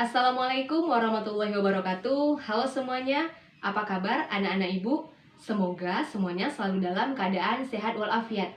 Assalamualaikum warahmatullahi wabarakatuh. Halo semuanya, apa kabar anak-anak ibu? Semoga semuanya selalu dalam keadaan sehat walafiat.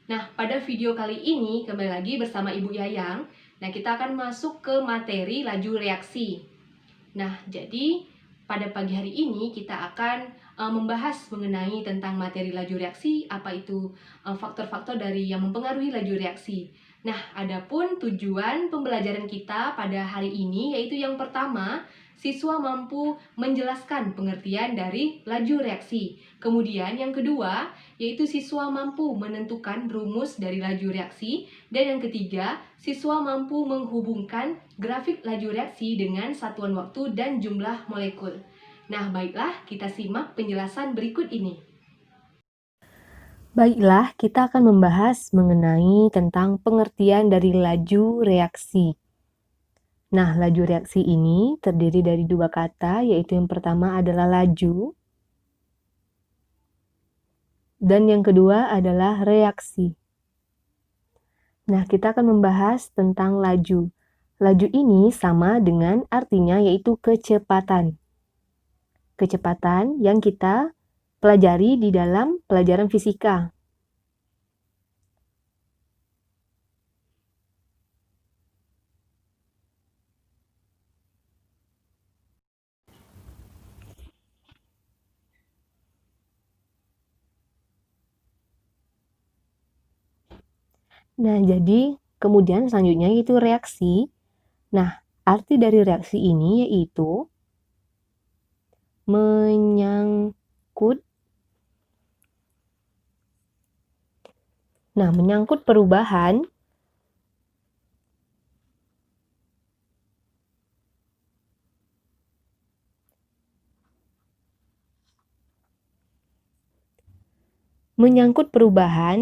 Nah, pada video kali ini kembali lagi bersama Ibu Yayang. Nah, kita akan masuk ke materi laju reaksi. Nah, jadi pada pagi hari ini kita akan membahas mengenai tentang materi laju reaksi, apa itu faktor-faktor dari yang mempengaruhi laju reaksi. Nah, adapun tujuan pembelajaran kita pada hari ini yaitu yang pertama, siswa mampu menjelaskan pengertian dari laju reaksi. Kemudian yang kedua, yaitu siswa mampu menentukan rumus dari laju reaksi. Dan yang ketiga, siswa mampu menghubungkan grafik laju reaksi dengan satuan waktu dan jumlah molekul. Nah, baiklah kita simak penjelasan berikut ini. Baiklah, kita akan membahas mengenai tentang pengertian dari laju reaksi. Nah, laju reaksi ini terdiri dari dua kata, yaitu yang pertama adalah laju, dan yang kedua adalah reaksi. Nah, kita akan membahas tentang laju. Laju ini sama dengan artinya yaitu kecepatan. Kecepatan yang kita pelajari di dalam pelajaran fisika. Nah, jadi kemudian selanjutnya yaitu reaksi. Nah, arti dari reaksi ini yaitu menyangkut. Nah, menyangkut perubahan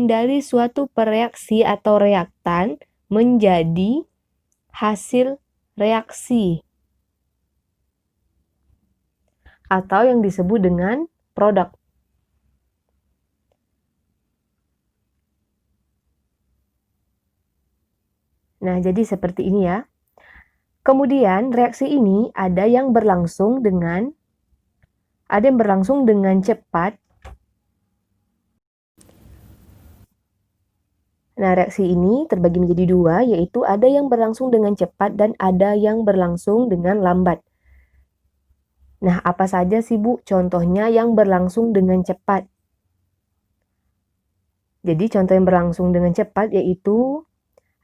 dari suatu pereaksi atau reaktan menjadi hasil reaksi atau yang disebut dengan produk. Nah, jadi seperti ini ya. Kemudian reaksi ini ada yang berlangsung dengan cepat. Nah, reaksi ini terbagi menjadi dua, yaitu ada yang berlangsung dengan cepat dan ada yang berlangsung dengan lambat. Nah, apa saja sih, Bu, contohnya yang berlangsung dengan cepat? Jadi, contoh yang berlangsung dengan cepat yaitu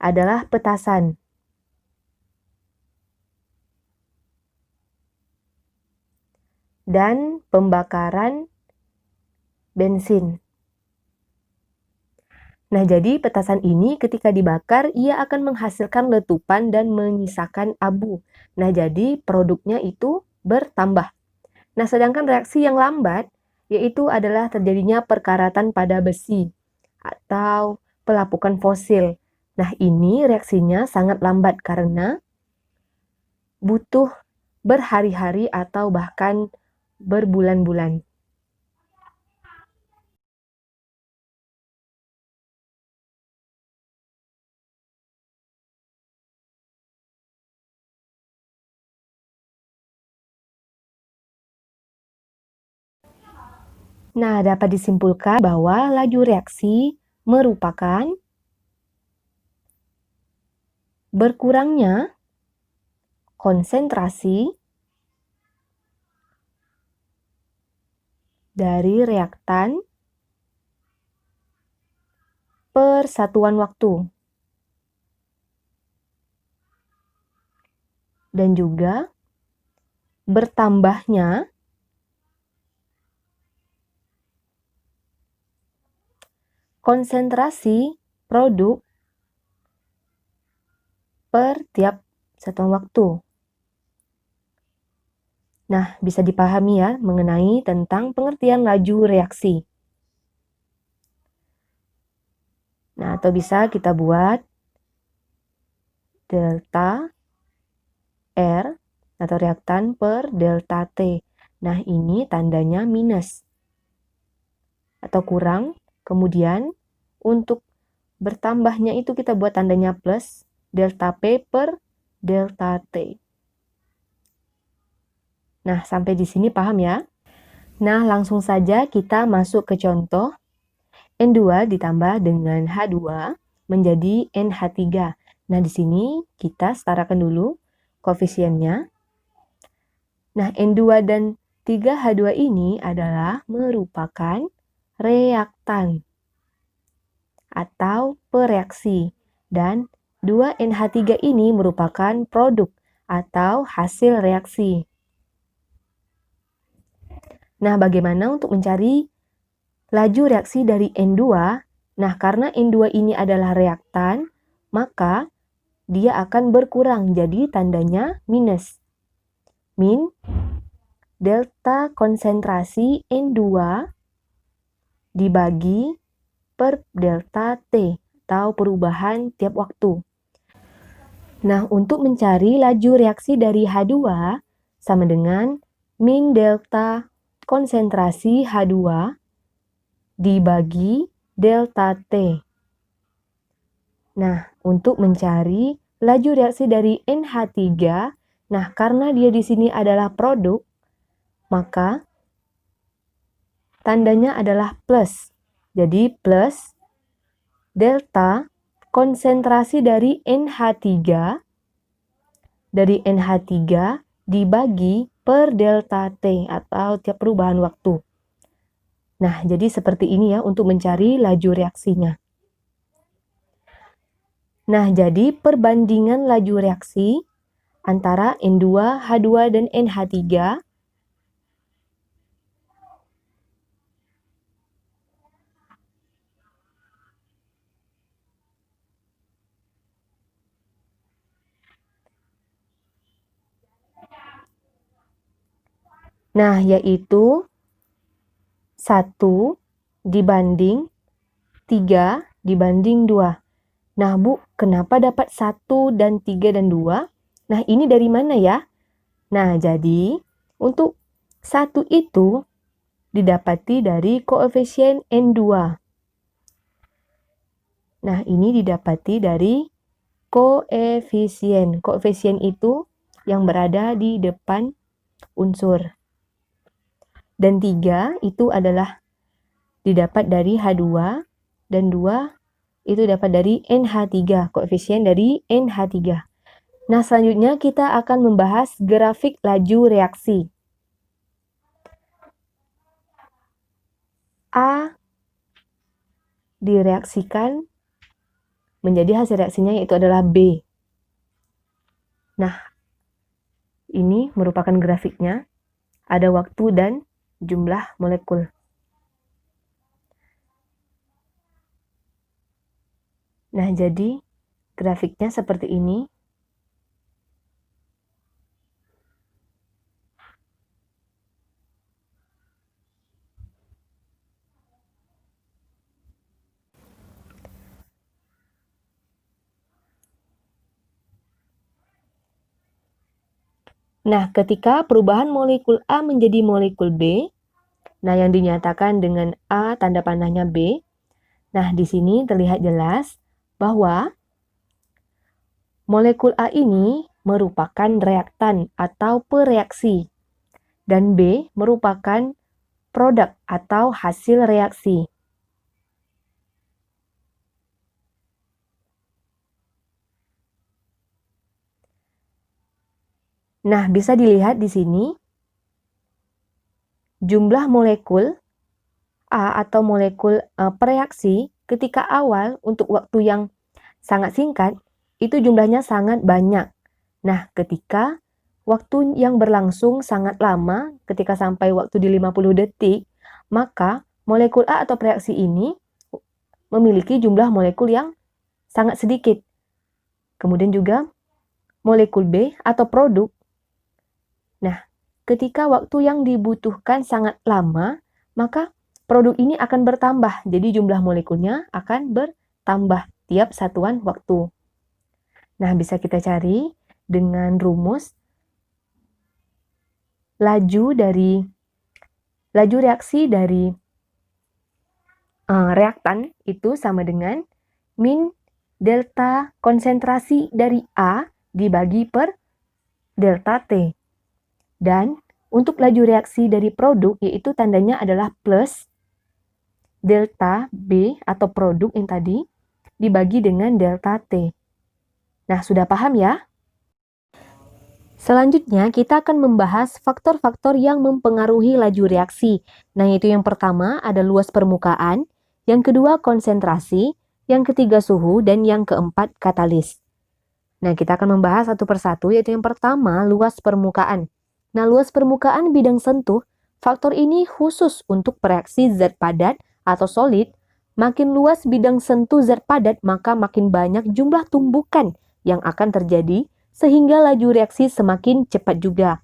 adalah petasan. Dan pembakaran bensin. Nah, jadi petasan ini ketika dibakar, ia akan menghasilkan letupan dan menyisakan abu. Nah, jadi produknya itu bertambah. Nah, sedangkan reaksi yang lambat, yaitu adalah terjadinya perkaratan pada besi atau pelapukan fosil. Nah, ini reaksinya sangat lambat karena butuh berhari-hari atau bahkan berbulan-bulan. Nah, dapat disimpulkan bahwa laju reaksi merupakan berkurangnya konsentrasi dari reaktan per satuan waktu. Dan juga bertambahnya konsentrasi produk per tiap satuan waktu. Nah, bisa dipahami ya mengenai tentang pengertian laju reaksi. Nah, atau bisa kita buat delta R atau reaktan per delta T. Nah, ini tandanya minus atau kurang. Kemudian untuk bertambahnya itu kita buat tandanya plus delta P per delta T. Nah, sampai di sini paham ya? Nah, langsung saja kita masuk ke contoh. N2 ditambah dengan H2 menjadi NH3. Nah, di sini kita setarakan dulu koefisiennya. Nah, N2 dan 3H2 ini adalah merupakan reaktan atau pereaksi. Dan 2NH3 ini merupakan produk atau hasil reaksi. Nah, bagaimana untuk mencari laju reaksi dari N2? Nah, karena N2 ini adalah reaktan, maka dia akan berkurang. Jadi, tandanya minus. Min delta konsentrasi N2 dibagi per delta T atau perubahan tiap waktu. Nah, untuk mencari laju reaksi dari H2 sama dengan min delta konsentrasi H2 dibagi delta T. Nah, untuk mencari laju reaksi dari NH3, nah karena dia di sini adalah produk, maka tandanya adalah plus. Jadi plus delta konsentrasi dari NH3 dibagi per delta T atau tiap perubahan waktu. Nah, jadi seperti ini ya untuk mencari laju reaksinya. Nah, jadi perbandingan laju reaksi antara N2, H2, dan NH3 nah, yaitu 1 dibanding 3 dibanding 2. Nah, Bu, kenapa dapat 1 dan 3 dan 2? Nah, ini dari mana ya? Nah, jadi untuk 1 itu didapati dari koefisien N2. Nah, ini didapati dari koefisien. Koefisien itu yang berada di depan unsur. Dan 3 itu adalah didapat dari H2 dan 2 itu dapat dari NH3, koefisien dari NH3. Nah, selanjutnya kita akan membahas grafik laju reaksi. A direaksikan menjadi hasil reaksinya yaitu adalah B. Nah, ini merupakan grafiknya. Ada waktu dan jumlah molekul. Nah, jadi grafiknya seperti ini. Nah, ketika perubahan molekul A menjadi molekul B, nah yang dinyatakan dengan A tanda panahnya B, nah di sini terlihat jelas bahwa molekul A ini merupakan reaktan atau pereaksi dan B merupakan produk atau hasil reaksi. Nah, bisa dilihat di sini jumlah molekul A atau molekul pereaksi ketika awal untuk waktu yang sangat singkat itu jumlahnya sangat banyak. Nah, ketika waktu yang berlangsung sangat lama, ketika sampai waktu di 50 detik, maka molekul A atau pereaksi ini memiliki jumlah molekul yang sangat sedikit. Kemudian juga molekul B atau produk. Nah, ketika waktu yang dibutuhkan sangat lama, maka produk ini akan bertambah. Jadi jumlah molekulnya akan bertambah tiap satuan waktu. Nah, bisa kita cari dengan rumus laju reaksi dari reaktan itu sama dengan min delta konsentrasi dari A dibagi per delta T. Dan Untuk laju reaksi dari produk, yaitu tandanya adalah plus delta B atau produk yang tadi dibagi dengan delta T. Nah, sudah paham ya? Selanjutnya, kita akan membahas faktor-faktor yang mempengaruhi laju reaksi. Nah, yaitu yang pertama ada luas permukaan, yang kedua konsentrasi, yang ketiga suhu, dan yang keempat katalis. Nah, kita akan membahas satu persatu, yaitu yang pertama luas permukaan. Nah, luas permukaan bidang sentuh, faktor ini khusus untuk reaksi zat padat atau solid. Makin luas bidang sentuh zat padat, maka makin banyak jumlah tumbukan yang akan terjadi, sehingga laju reaksi semakin cepat juga.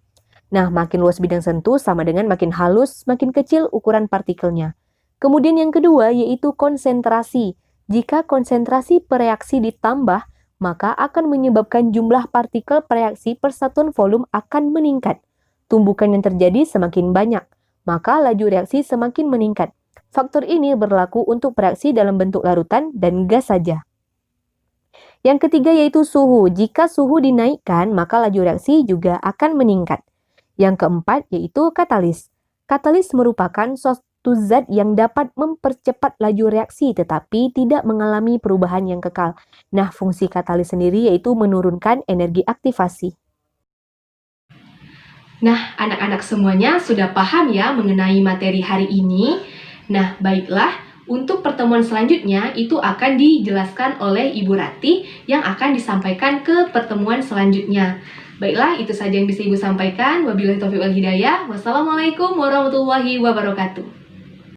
Nah, makin luas bidang sentuh sama dengan makin halus, makin kecil ukuran partikelnya. Kemudian yang kedua yaitu konsentrasi. Jika konsentrasi pereaksi ditambah, maka akan menyebabkan jumlah partikel pereaksi per satuan volume akan meningkat. Tumbukan yang terjadi semakin banyak, maka laju reaksi semakin meningkat. Faktor ini berlaku untuk reaksi dalam bentuk larutan dan gas saja. Yang ketiga yaitu suhu. Jika suhu dinaikkan, maka laju reaksi juga akan meningkat. Yang keempat yaitu katalis. Katalis merupakan suatu zat yang dapat mempercepat laju reaksi tetapi tidak mengalami perubahan yang kekal. Nah, fungsi katalis sendiri yaitu menurunkan energi aktivasi. Nah, anak-anak semuanya sudah paham ya mengenai materi hari ini? Nah, baiklah. Untuk pertemuan selanjutnya, itu akan dijelaskan oleh Ibu Rati yang akan disampaikan ke pertemuan selanjutnya. Baiklah, itu saja yang bisa Ibu sampaikan. Wabillahi taufiq wal hidayah. Wassalamualaikum warahmatullahi wabarakatuh.